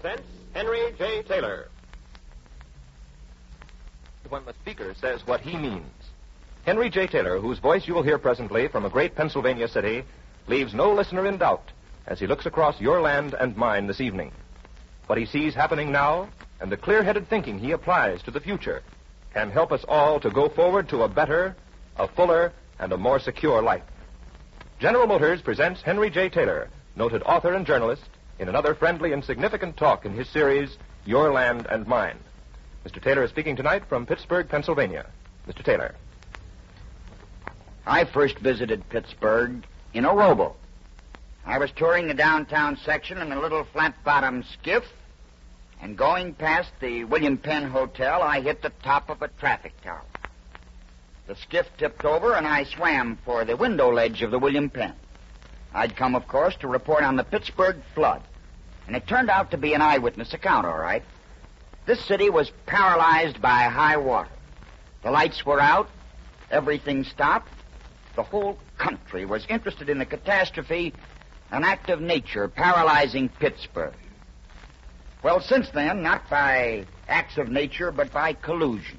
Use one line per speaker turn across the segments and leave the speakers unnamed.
presents Henry J. Taylor.
When the speaker says what he means. Henry J. Taylor, whose voice you will hear presently from a great Pennsylvania city, leaves no listener in doubt as he looks across your land and mine this evening. What he sees happening now and the clear-headed thinking he applies to the future can help us all to go forward to a better, a fuller, and a more secure life. General Motors presents Henry J. Taylor, noted author and journalist, in another friendly and significant talk in his series, Your Land and Mine. Mr. Taylor is speaking tonight from Pittsburgh, Pennsylvania. Mr. Taylor.
I first visited Pittsburgh in a rowboat. I was touring the downtown section in a little flat-bottomed skiff, and going past the William Penn Hotel, I hit the top of a traffic tower. The skiff tipped over, and I swam for the window ledge of the William Penn. I'd come, of course, to report on the Pittsburgh flood, and it turned out to be an eyewitness account, all right. This city was paralyzed by high water. The lights were out, everything stopped. The whole country was interested in the catastrophe, an act of nature paralyzing Pittsburgh. Well, since then, not by acts of nature, but by collusion,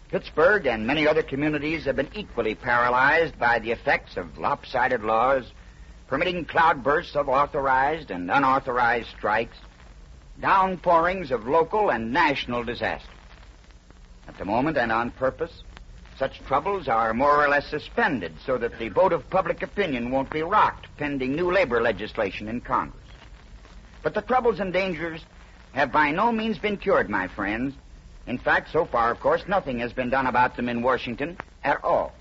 Pittsburgh and many other communities have been equally paralyzed by the effects of lopsided laws, permitting cloudbursts of authorized and unauthorized strikes, downpourings of local and national disaster. At the moment and on purpose, such troubles are more or less suspended so that the vote of public opinion won't be rocked pending new labor legislation in Congress. But the troubles and dangers have by no means been cured, my friends. In fact, so far, of course, nothing has been done about them in Washington at all.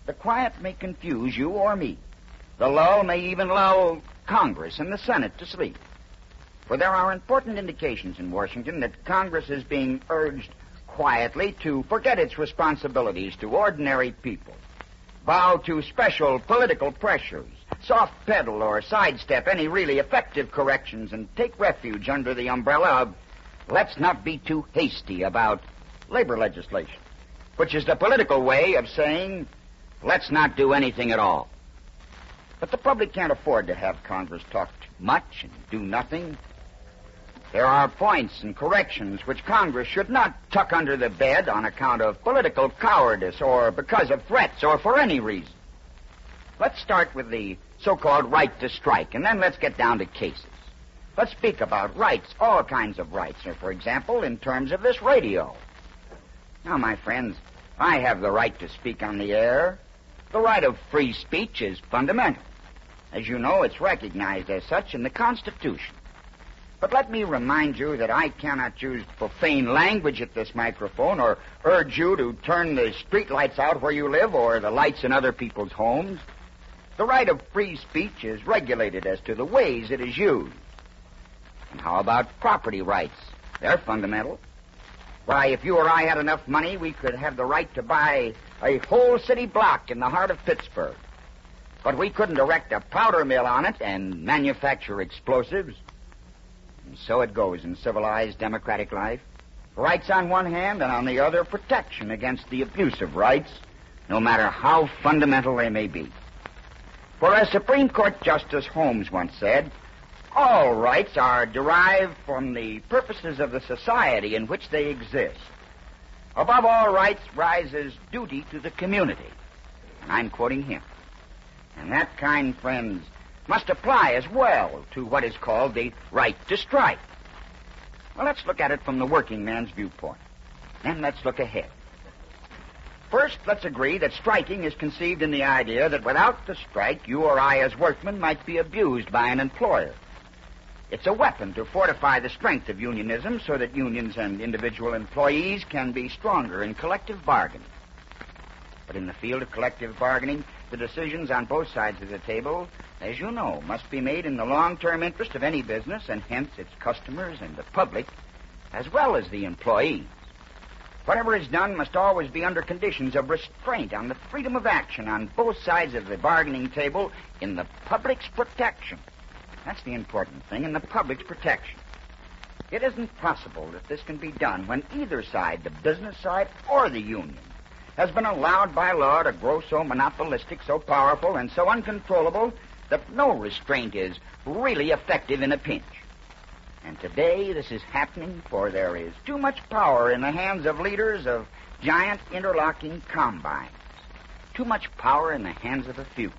The quiet may confuse you or me. The lull may even lull Congress and the Senate to sleep. For there are important indications in Washington that Congress is being urged quietly to forget its responsibilities to ordinary people, bow to special political pressures, soft pedal or sidestep any really effective corrections, and take refuge under the umbrella of let's not be too hasty about labor legislation, which is the political way of saying let's not do anything at all. But the public can't afford to have Congress talk much and do nothing. There are points and corrections which Congress should not tuck under the bed on account of political cowardice or because of threats or for any reason. Let's start with the so-called right to strike, and then let's get down to cases. Let's speak about rights, all kinds of rights, for example, in terms of this radio. Now, my friends, I have the right to speak on the air. The right of free speech is fundamental. As you know, it's recognized as such in the Constitution. But let me remind you that I cannot use profane language at this microphone or urge you to turn the street lights out where you live or the lights in other people's homes. The right of free speech is regulated as to the ways it is used. And how about property rights? They're fundamental. Why, if you or I had enough money, we could have the right to buy a whole city block in the heart of Pittsburgh. But we couldn't erect a powder mill on it and manufacture explosives. And so it goes in civilized democratic life. Rights on one hand and on the other protection against the abuse of rights, no matter how fundamental they may be. For as Supreme Court Justice Holmes once said, all rights are derived from the purposes of the society in which they exist. Above all rights rises duty to the community. And I'm quoting him. And that, kind friends, must apply as well to what is called the right to strike. Well, let's look at it from the working man's viewpoint. Then let's look ahead. First, let's agree that striking is conceived in the idea that without the strike, you or I as workmen might be abused by an employer. It's a weapon to fortify the strength of unionism so that unions and individual employees can be stronger in collective bargaining. But in the field of collective bargaining, the decisions on both sides of the table, as you know, must be made in the long-term interest of any business and hence its customers and the public, as well as the employees. Whatever is done must always be under conditions of restraint on the freedom of action on both sides of the bargaining table in the public's protection. That's the important thing, in the public's protection. It isn't possible that this can be done when either side, the business side or the union, has been allowed by law to grow so monopolistic, so powerful, and so uncontrollable that no restraint is really effective in a pinch. And today this is happening, for there is too much power in the hands of leaders of giant interlocking combines. Too much power in the hands of a few.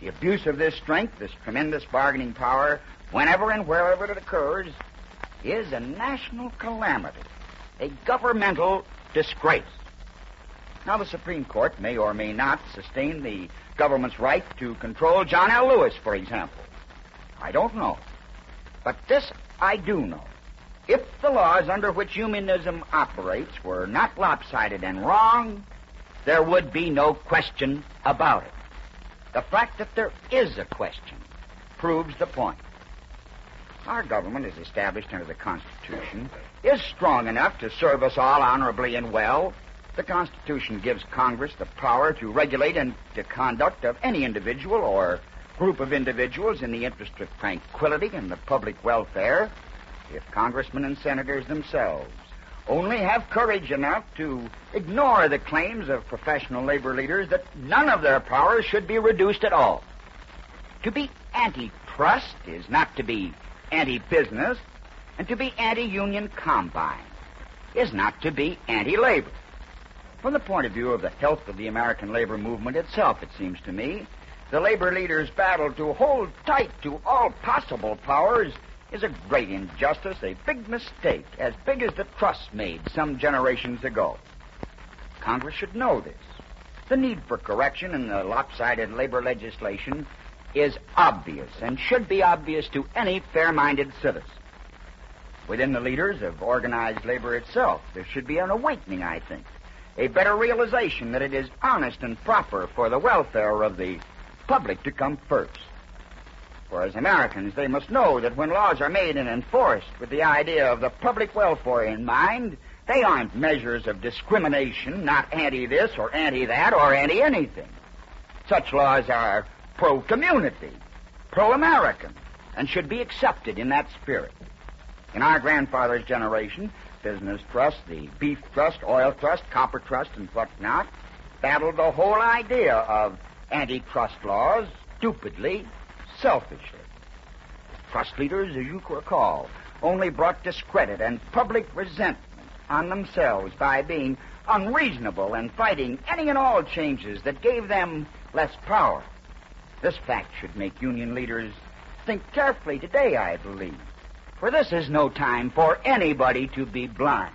The abuse of this strength, this tremendous bargaining power, whenever and wherever it occurs, is a national calamity, a governmental disgrace. Now, the Supreme Court may or may not sustain the government's right to control John L. Lewis, for example. I don't know. But this I do know. If the laws under which unionism operates were not lopsided and wrong, there would be no question about it. The fact that there is a question proves the point. Our government, as established under the Constitution, is strong enough to serve us all honorably and well. The Constitution gives Congress the power to regulate the conduct of any individual or group of individuals in the interest of tranquility and the public welfare, if congressmen and senators themselves only have courage enough to ignore the claims of professional labor leaders that none of their powers should be reduced at all. To be anti-trust is not to be anti-business, and to be anti-union combine is not to be anti-labor. From the point of view of the health of the American labor movement itself, it seems to me, the labor leaders' battle to hold tight to all possible powers is a great injustice, a big mistake, as big as the trust made some generations ago. Congress should know this. The need for correction in the lopsided labor legislation is obvious and should be obvious to any fair-minded citizen. Within the leaders of organized labor itself, there should be an awakening, I think, a better realization that it is honest and proper for the welfare of the public to come first. For as Americans, they must know that when laws are made and enforced with the idea of the public welfare in mind, they aren't measures of discrimination, not anti-this or anti-that or anti-anything. Such laws are pro-community, pro-American, and should be accepted in that spirit. In our grandfather's generation, business trust, the beef trust, oil trust, copper trust, and whatnot, battled the whole idea of antitrust laws stupidly, selfishly. Trust leaders, as you recall, only brought discredit and public resentment on themselves by being unreasonable and fighting any and all changes that gave them less power. This fact should make union leaders think carefully today, I believe, for this is no time for anybody to be blind.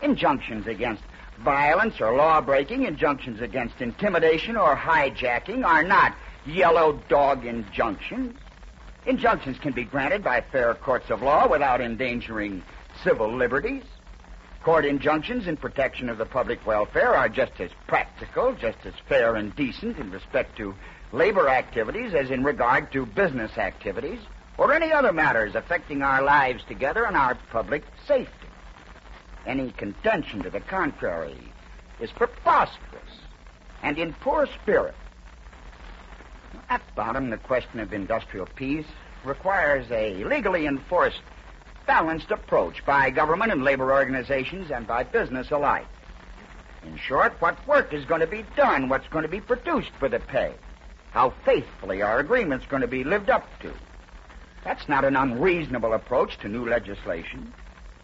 Injunctions against violence or law-breaking, injunctions against intimidation or hijacking are not yellow dog injunctions. Injunctions can be granted by fair courts of law without endangering civil liberties. Court injunctions in protection of the public welfare are just as practical, just as fair and decent in respect to labor activities as in regard to business activities or any other matters affecting our lives together and our public safety. Any contention to the contrary is preposterous and in poor spirit. At bottom, the question of industrial peace requires a legally enforced, balanced approach by government and labor organizations and by business alike. In short, what work is going to be done, what's going to be produced for the pay, how faithfully are agreements going to be lived up to. That's not an unreasonable approach to new legislation.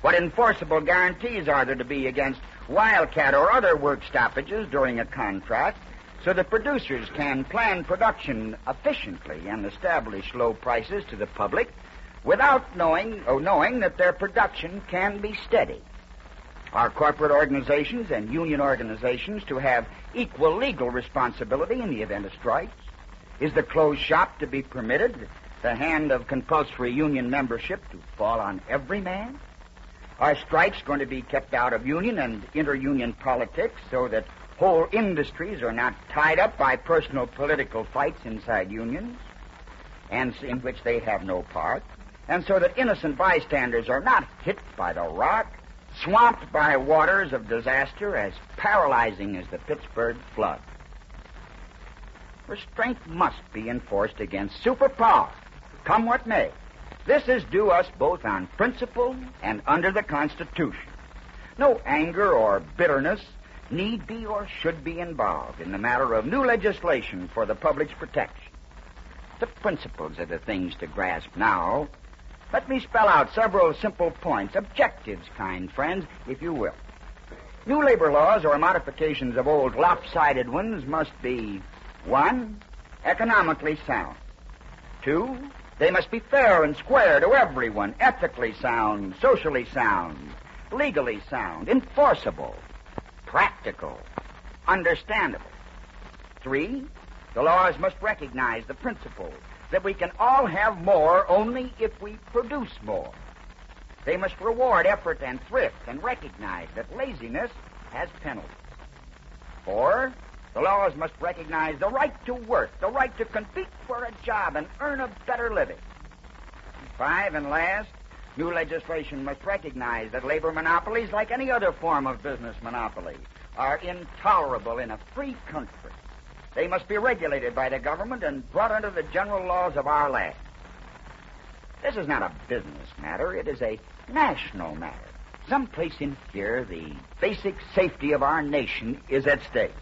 What enforceable guarantees are there to be against wildcat or other work stoppages during a contract so that producers can plan production efficiently and establish low prices to the public without knowing that their production can be steady? Are corporate organizations and union organizations to have equal legal responsibility in the event of strikes? Is the closed shop to be permitted, the hand of compulsory union membership to fall on every man? Are strikes going to be kept out of union and inter-union politics so that whole industries are not tied up by personal political fights inside unions, and in which they have no part, and so that innocent bystanders are not hit by the rock, swamped by waters of disaster as paralyzing as the Pittsburgh flood? Restraint must be enforced against superpower, come what may. This is due us both on principle and under the Constitution. No anger or bitterness need be or should be involved in the matter of new legislation for the public's protection. The principles are the things to grasp now, Let me spell out several simple points, objectives, kind friends, if you will. New labor laws or modifications of old lopsided ones must be, 1, economically sound. 2, they must be fair and square to everyone, ethically sound, socially sound, legally sound, enforceable, practical, understandable. 3, the laws must recognize the principle that we can all have more only if we produce more. They must reward effort and thrift and recognize that laziness has penalties. 4, the laws must recognize the right to work, the right to compete for a job and earn a better living. And 5, and last, new legislation must recognize that labor monopolies, like any other form of business monopoly, are intolerable in a free country. They must be regulated by the government and brought under the general laws of our land. This is not a business matter. It is a national matter. Someplace in here, the basic safety of our nation is at stake.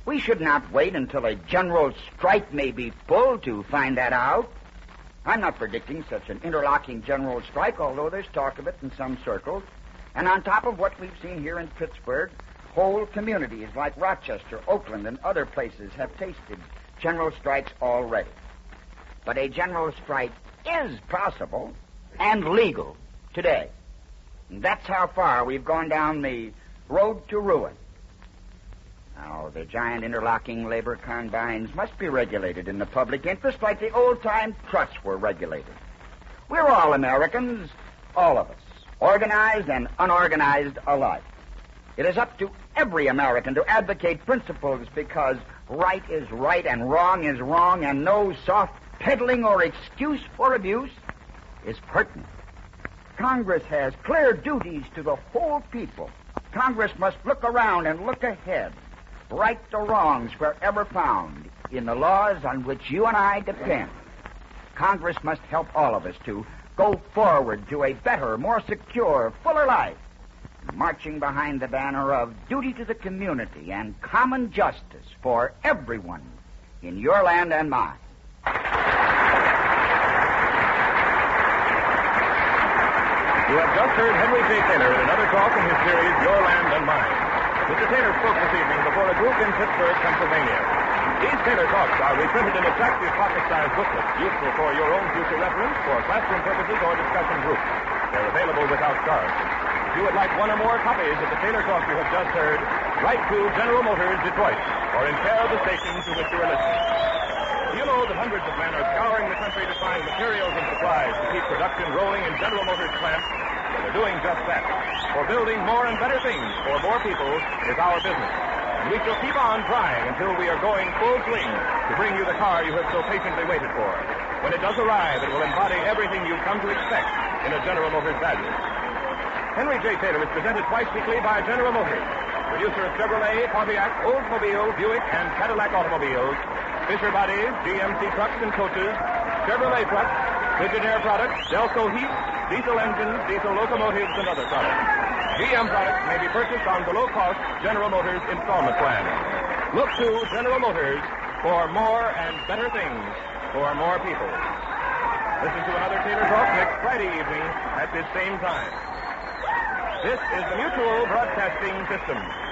We should not wait until a general strike may be pulled to find that out. I'm not predicting such an interlocking general strike, although there's talk of it in some circles. And on top of what we've seen here in Pittsburgh, whole communities like Rochester, Oakland, and other places have tasted general strikes already. But a general strike is possible and legal today. And that's how far we've gone down the road to ruin. Now, the giant interlocking labor combines must be regulated in the public interest like the old-time trusts were regulated. We're all Americans, all of us, organized and unorganized alike. It is up to every American to advocate principles because right is right and wrong is wrong, and no soft peddling or excuse for abuse is pertinent. Congress has clear duties to the whole people. Congress must look around and look ahead, right the wrongs wherever found in the laws on which you and I depend. Congress must help all of us to go forward to a better, more secure, fuller life, marching behind the banner of duty to the community and common justice for everyone in your land and mine.
You have just heard Henry J. Taylor in another talk in his series, Your Land and Mine. Mr. Taylor spoke this evening before a group in Pittsburgh, Pennsylvania. These Taylor talks are reprinted in attractive pocket-sized booklets, useful for your own future reference, for classroom purposes, or discussion groups. They're available without charge. If you would like one or more copies of the Taylor talk you have just heard, write to General Motors, Detroit, or in care of the station to which you are listening. Do you know that hundreds of men are scouring the country to find materials and supplies to keep production rolling in General Motors plants? Well, they're doing just that. For building more and better things for more people is our business. And we shall keep on trying until we are going full swing to bring you the car you have so patiently waited for. When it does arrive, it will embody everything you've come to expect in a General Motors value. Henry J. Taylor is presented twice weekly by General Motors, producer of Chevrolet, Pontiac, Oldsmobile, Buick, and Cadillac automobiles, Fisher Bodies, GMC trucks and coaches, Chevrolet trucks, Frigidaire products, Delco heat, diesel engines, diesel locomotives, and other products. GM products may be purchased on the low-cost General Motors installment plan. Look to General Motors for more and better things for more people. Listen to another Taylor Talk next Friday evening at this same time. This is the Mutual Broadcasting System.